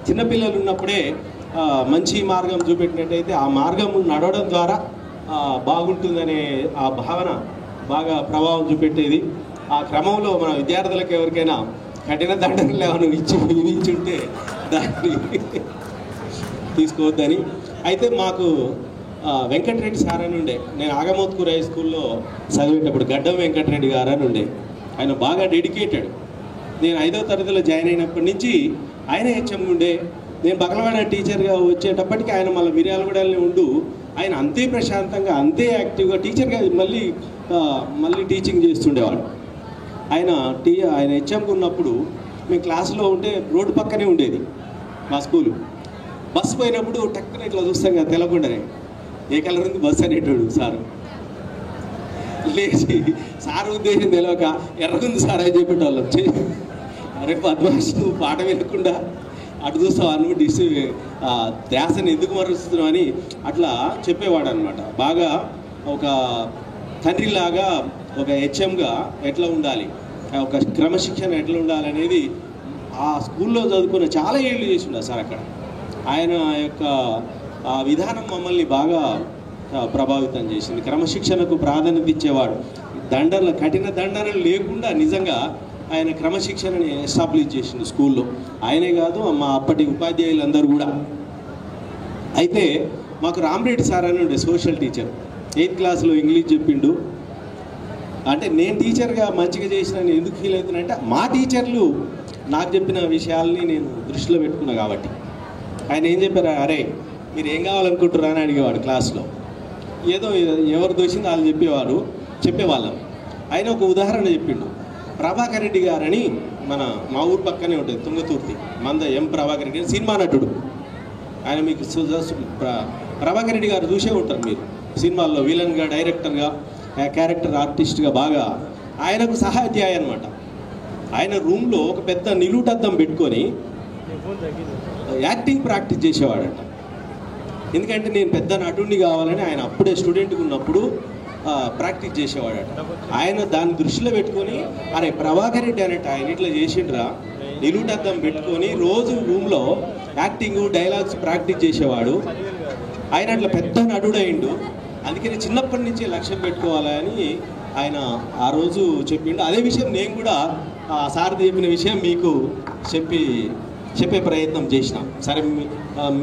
చిన్నపిల్లలు ఉన్నప్పుడే మంచి మార్గం చూపెట్టినట్టయితే ఆ మార్గం నడవడం ద్వారా బాగుంటుందనే ఆ భావన బాగా ప్రభావం చూపెట్టేది. ఆ క్రమంలో మన విద్యార్థులకు ఎవరికైనా కఠిన దండనలు ఏమైనా విధించుంటే దాన్ని తీసుకోవద్దని. అయితే మాకు వెంకటరెడ్డి సార్ అని ఉండే, నేను ఆగమోత్కూర్ హై స్కూల్లో చదివేటప్పుడు గడ్డం వెంకటరెడ్డి గారు అని ఉండే. ఆయన బాగా డెడికేటెడ్. నేను 5వ తరగతిలో జాయిన్ అయినప్పటి నుంచి ఆయన హెచ్ఎం ఉండే. నేను బకల్వాడ టీచర్గా వచ్చేటప్పటికి ఆయన మళ్ళీ మిర్యాలగూడలోనే ఉండు. ఆయన అంతే ప్రశాంతంగా, అంతే యాక్టివ్గా టీచర్గా మళ్ళీ టీచింగ్ చేస్తుండేవాడు. ఆయన హెచ్ఎంగా ఉన్నప్పుడు మేము క్లాసులో ఉంటే రోడ్డు పక్కనే ఉండేది మా స్కూలు. బస్సు పోయినప్పుడు టక్కున ఇట్లా చూస్తాం కదా తెలకుండానే, ఏ కలర్ ఉంది బస్సు అనేటోడు సారు. లేచి సార్ ఉద్దేశం తెలియక ఎర్రగుంది సార్ అని చెప్పేటోళ్ళం. అరే బద్మాష్, నువ్వు పాట వినకుండా అటు చూస్తావా, నువ్వు ధ్యాసని ఎందుకు మరుస్తున్నావు అని అట్లా చెప్పేవాడు అనమాట. బాగా ఒక తండ్రిలాగా, ఒక హెచ్ఎంగా ఎట్లా ఉండాలి, ఒక క్రమశిక్షణ ఎట్లా ఉండాలి అనేది ఆ స్కూల్లో చదువుకున్న చాలా ఏళ్ళు చేసిండు సార్. అక్కడ ఆయన యొక్క ఆ విధానం మమ్మల్ని బాగా ప్రభావితం చేసింది. క్రమశిక్షణకు ప్రాధాన్యత ఇచ్చేవాడు. కఠిన దండనలు లేకుండా నిజంగా ఆయన క్రమశిక్షణని ఎస్టాబ్లిష్ చేసిండు స్కూల్లో. ఆయనే కాదు, మా అప్పటి ఉపాధ్యాయులందరూ కూడా. అయితే మాకు రామరెడ్డి సార్ అని ఉండే సోషల్ టీచర్. 8th క్లాస్లో ఇంగ్లీష్ చెప్పిండు. అంటే నేను టీచర్గా మంచిగా చేసిన ఎందుకు ఫీల్ అవుతున్నానంటే మా టీచర్లు నాకు చెప్పిన విషయాల్ని నేను దృష్టిలో పెట్టుకున్నా కాబట్టి. ఆయన ఏం చెప్పారు, అరే మీరు ఏం కావాలనుకుంటారా అని అడిగేవాడు క్లాస్లో. ఏదో ఎవరు దోషింది వాళ్ళు చెప్పేవాళ్ళం. ఆయన ఒక ఉదాహరణ చెప్పిండు. ప్రభాకర్ రెడ్డి గారని మా ఊరు పక్కనే ఉంటుంది, తుంగతుర్తి. ఎం ప్రభాకర్ రెడ్డి సినిమా నటుడు. ఆయన మీకు ప్రభాకర్ రెడ్డి గారు చూసే ఉంటారు మీరు సినిమాల్లో, విలన్గా, డైరెక్టర్గా, క్యారెక్టర్ ఆర్టిస్ట్గా బాగా. ఆయనకు సహాధ్యాయ అనమాట. ఆయన రూమ్లో ఒక పెద్ద నిలువుటద్దం పెట్టుకొని యాక్టింగ్ ప్రాక్టీస్ చేసేవాడట. ఎందుకంటే నేను పెద్ద నటుడిని కావాలని ఆయన అప్పుడే స్టూడెంట్గా ఉన్నప్పుడు ప్రాక్టీస్ చేసేవాడట. ఆయన దాన్ని దృష్టిలో పెట్టుకొని, అరే ప్రభాకర్ రెడ్డి అనేట ఆయన ఇట్లా చేసిండ్రా, నిలువుటద్దం పెట్టుకొని రోజు రూమ్లో యాక్టింగ్, డైలాగ్స్ ప్రాక్టీస్ చేసేవాడు. ఆయన అట్లా పెద్ద నటుడు అయిండు. అందుకని చిన్నప్పటి నుంచే లక్ష్యం పెట్టుకోవాలని ఆయన ఆ రోజు చెప్పిండు. అదే విషయం నేను కూడా సార్ చెప్పిన విషయం మీకు చెప్పే ప్రయత్నం చేసిన. సరే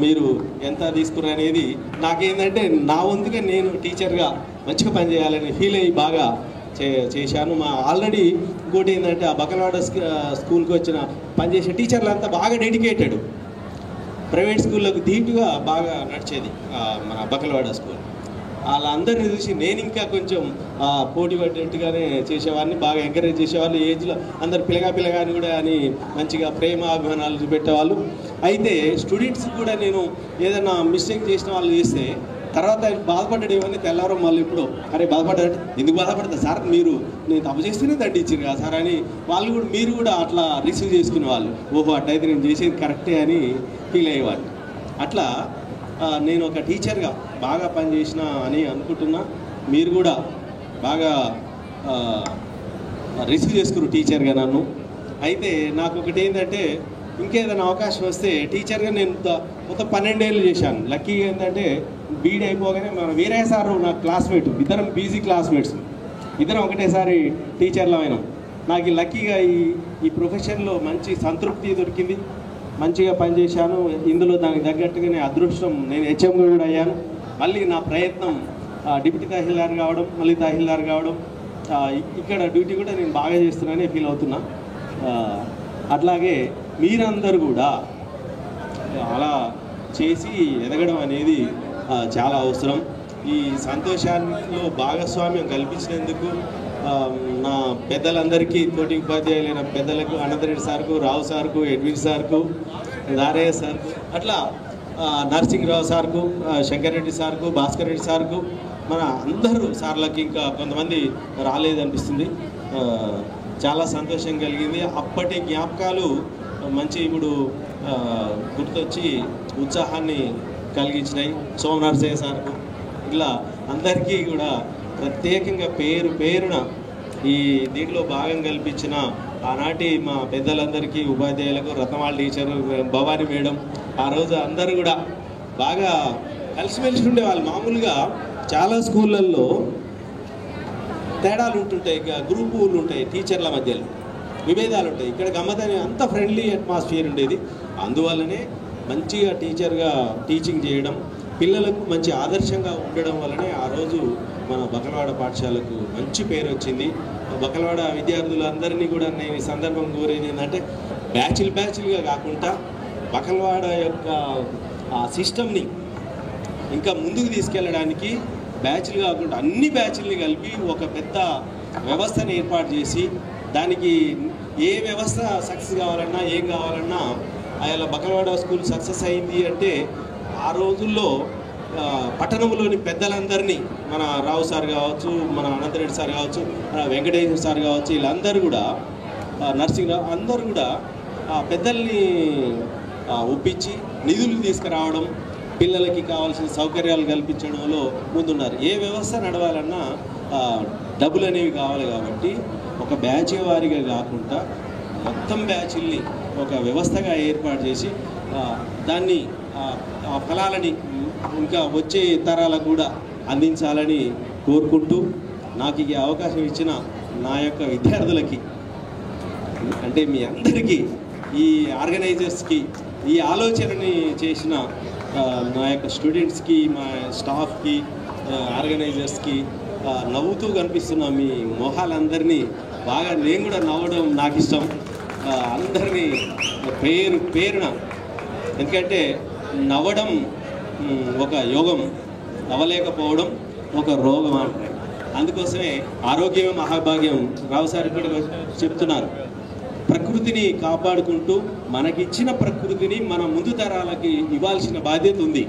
మీరు ఎంత తీసుకున్నారు అనేది నాకేంటంటే నా వంతుగా నేను టీచర్గా మంచిగా పనిచేయాలని ఫీల్ అయ్యి బాగా చేశాను. ఆల్రెడీ ఇంకోటి ఏంటంటే ఆ బకల్వాడ స్కూల్కి వచ్చిన పనిచేసే టీచర్లు అంతా బాగా డెడికేటెడ్. ప్రైవేట్ స్కూళ్ళకు ధీటుగా బాగా నడిచేది మన బకల్వాడ స్కూల్. వాళ్ళందరినీ చూసి నేను ఇంకా కొంచెం పోటీ పడ్డట్టుగానే చేసేవాడిని, బాగా ఎంకరేజ్ చేసేవాళ్ళు. ఏజ్లో అందరు పిల్లగాని కూడా అని మంచిగా ప్రేమ అభిమానాలు చూపెట్టేవాళ్ళు. అయితే స్టూడెంట్స్ కూడా నేను ఏదైనా మిస్టేక్ చేసిన వాళ్ళు చేస్తే తర్వాత ఆయన బాధపడ్డాడు ఏమని తెల్లారో మళ్ళీ ఇప్పుడు అరే బాధపడ్డాడు ఎందుకు బాధపడతా సార్ మీరు నేను తప్పు చేస్తేనే దండించారు కదా సార్ అని వాళ్ళు కూడా మీరు కూడా అట్లా రిసీవ్ చేసుకునే వాళ్ళు ఓహో అట్లయితే నేను చేసేది కరెక్టే అని ఫీల్ అయ్యేవాళ్ళు. అట్లా నేను ఒక టీచర్గా బాగా పనిచేసిన అని అనుకుంటున్నా. మీరు కూడా బాగా రిసీవ్ చేసుకున్నారు టీచర్గా నన్ను. అయితే నాకు ఒకటి ఏంటంటే ఇంకేదైనా అవకాశం వస్తే టీచర్గా నేను మొత్తం 12 ఏళ్ళు చేశాను. లక్కీగా ఏంటంటే బీఈడీ అయిపోగానే మన వీరయ్య సారు నా క్లాస్మేట్, ఇద్దరం బీజీ క్లాస్మేట్స్, ఇద్దరం ఒకటేసారి టీచర్లు అయినాం. నాకు లక్కీగా ఈ ప్రొఫెషన్లో మంచి సంతృప్తి దొరికింది, మంచిగా పనిచేశాను. ఇందులో దానికి తగ్గట్టుగానే అదృష్టం నేను హెచ్ఎంగా కూడా అయ్యాను. మళ్ళీ నా ప్రయత్నం డిప్యూటీ తహసీల్దార్ కావడం, మళ్ళీ తహసీల్దార్ కావడం, ఇక్కడ డ్యూటీ కూడా నేను బాగా చేస్తున్నానే ఫీల్ అవుతున్నా. అట్లాగే మీరందరూ కూడా అలా చేసి ఎదగడం అనేది చాలా అవసరం. ఈ సంతోషాల్లో భాగస్వామ్యం కల్పించినందుకు నా పెద్దలందరికీ, తోటి ఉపాధ్యాయులైన పెద్దలకు, అనంతరెడ్డి సార్కు, రావు సార్కు, ఎడ్విన్ సార్కు, దారయ్య సార్కు, అట్లా నరసింహరావు సార్కు, శంకర్ రెడ్డి సార్కు, భాస్కర్ రెడ్డి సార్కు, మన అందరూ సార్లకి ఇంకా కొంతమంది రాలేదనిపిస్తుంది. చాలా సంతోషం కలిగింది. అప్పటి జ్ఞాపకాలు మంచి ఇప్పుడు గుర్తొచ్చి ఉత్సాహాన్ని కలిగించినాయి. సోమనరసయ్య సార్కు ఇట్లా అందరికీ కూడా ప్రత్యేకంగా పేరున ఈ దీంట్లో భాగం కల్పించిన ఆనాటి మా పెద్దలందరికీ, ఉపాధ్యాయులకు, రత్నమాల టీచరు, భవానీ మేడం, ఆ రోజు అందరూ కూడా బాగా కలిసిమెలిసి ఉండేవాళ్ళు. మామూలుగా చాలా స్కూళ్ళల్లో తేడాలు ఉంటుంటాయి, గ్రూపులు ఉంటాయి, టీచర్ల మధ్యలో విభేదాలు ఉంటాయి. ఇక్కడ గమ్మతని అంత ఫ్రెండ్లీ అట్మాస్ఫియర్ ఉండేది. అందువల్లనే మంచిగా టీచర్గా టీచింగ్ చేయడం, పిల్లలకు మంచి ఆదర్శంగా ఉండడం వల్లనే ఆ రోజు మన బకలవాడ పాఠశాలకు మంచి పేరు వచ్చింది. బకలవాడ విద్యార్థులందరినీ కూడా నేను ఈ సందర్భం కోరేది ఏంటంటే బ్యాచ్లుగా కాకుండా బకలవాడ యొక్క ఆ సిస్టమ్ని ఇంకా ముందుకు తీసుకెళ్ళడానికి బ్యాచ్లు కాకుండా అన్ని బ్యాచ్ల్ని కలిపి ఒక పెద్ద వ్యవస్థను ఏర్పాటు చేసి దానికి ఏ వ్యవస్థ సక్సెస్ కావాలన్నా ఏం కావాలన్నా అలా బకలవాడ స్కూల్ సక్సెస్ అయింది అంటే ఆ రోజుల్లో పట్టణంలోని పెద్దలందరినీ, మన రావు సార్ కావచ్చు, మన అనంతరెడ్డి సార్ కావచ్చు, మన వెంకటేశ్వర సార్ కావచ్చు, వీళ్ళందరూ కూడా, నరసింహరావు అందరూ కూడా పెద్దల్ని ఒప్పించి నిధులు తీసుకురావడం, పిల్లలకి కావాల్సిన సౌకర్యాలు కల్పించడంలో ముందున్నారు. ఏ వ్యవస్థ నడవాలన్నా డబ్బులు అనేవి కావాలి కాబట్టి ఒక బ్యాచ్ వారీగా కాకుండా మొత్తం బ్యాచ్ల్ని ఒక వ్యవస్థగా ఏర్పాటు చేసి దాన్ని ఆ ఫలాలని ఇంకా వచ్చే తరాలకు కూడా అందించాలని కోరుకుంటూ, నాకు ఈ అవకాశం ఇచ్చిన నా యొక్క విద్యార్థులకి, అంటే మీ అందరికీ, ఈ ఆర్గనైజర్స్కి, ఈ ఆలోచనని చేసిన నా యొక్క స్టూడెంట్స్కి, మా స్టాఫ్కి, ఆర్గనైజర్స్కి, నవ్వుతూ కనిపిస్తున్న మీ మొహాలందరినీ బాగా నేను కూడా నవ్వడం నాకు ఇష్టం. అందరినీ పేరున, ఎందుకంటే నవ్వడం ఒక యోగం, నవ్వలేకపోవడం ఒక రోగం అంటారు. అందుకోసమే ఆరోగ్యమే మహాభాగ్యం రావు సార్ కూడా చెప్తున్నారు. ప్రకృతిని కాపాడుకుంటూ మనకిచ్చిన ప్రకృతిని మన ముందు తరాలకి ఇవ్వాల్సిన బాధ్యత ఉంది.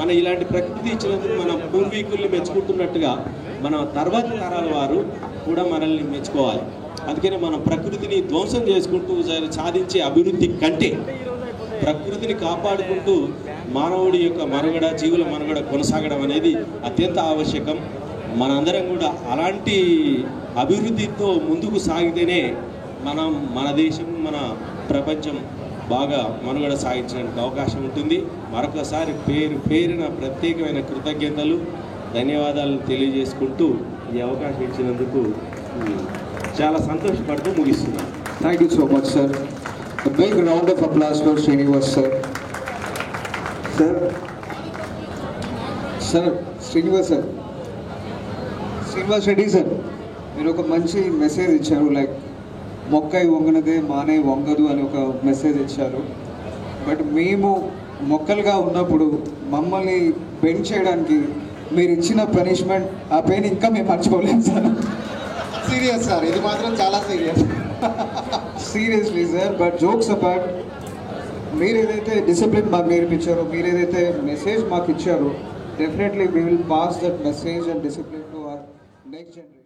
మన ఇలాంటి ప్రకృతి ఇచ్చినందుకు మన పూర్వీకుల్ని మెచ్చుకుంటున్నట్టుగా మన తర్వాత తరాల వారు కూడా మనల్ని మెచ్చుకోవాలి. అందుకని మనం ప్రకృతిని ధ్వంసం చేసుకుంటూ సాధించే అభివృద్ధి కంటే ప్రకృతిని కాపాడుకుంటూ మానవుడి యొక్క మనుగడ, జీవుల మనుగడ కొనసాగడం అనేది అత్యంత ఆవశ్యకం. మనందరం కూడా అలాంటి అభివృద్ధితో ముందుకు సాగితేనే మన దేశం, మన ప్రపంచం బాగా మనుగడ సాగించడానికి అవకాశం ఉంటుంది. మరొకసారి పేరున ప్రత్యేకమైన కృతజ్ఞతలు, ధన్యవాదాలు తెలియజేసుకుంటూ ఈ అవకాశం ఇచ్చినందుకు చాలా సంతోషపడుతూ ముగిస్తున్నాను. Thank you so much, sir. A big round of applause for Srinivas, sir. Srinivas Reddy sir, మీరు ఒక మంచి మెసేజ్ ఇచ్చారు. లైక్ మొక్కై వంగనదే మానే వంగదు అని ఒక మెసేజ్ ఇచ్చారు. బట్ మేము మొక్కలుగా ఉన్నప్పుడు మమ్మల్ని బెండ్ చేయడానికి మీరు ఇచ్చిన పనిష్మెంట్, ఆ పెయిన్ ఇంకా మేము మర్చిపోలేము సార్. సీరియస్ సార్, ఇది మాత్రం చాలా serious. Seriously sir. But jokes apart, మీరు ఏదైతే డిసిప్లిన్ మాకు నేర్పించారో, మీరు ఏదైతే మెసేజ్ మాకు ఇచ్చారో, definitely we will pass that message and discipline to our next generation.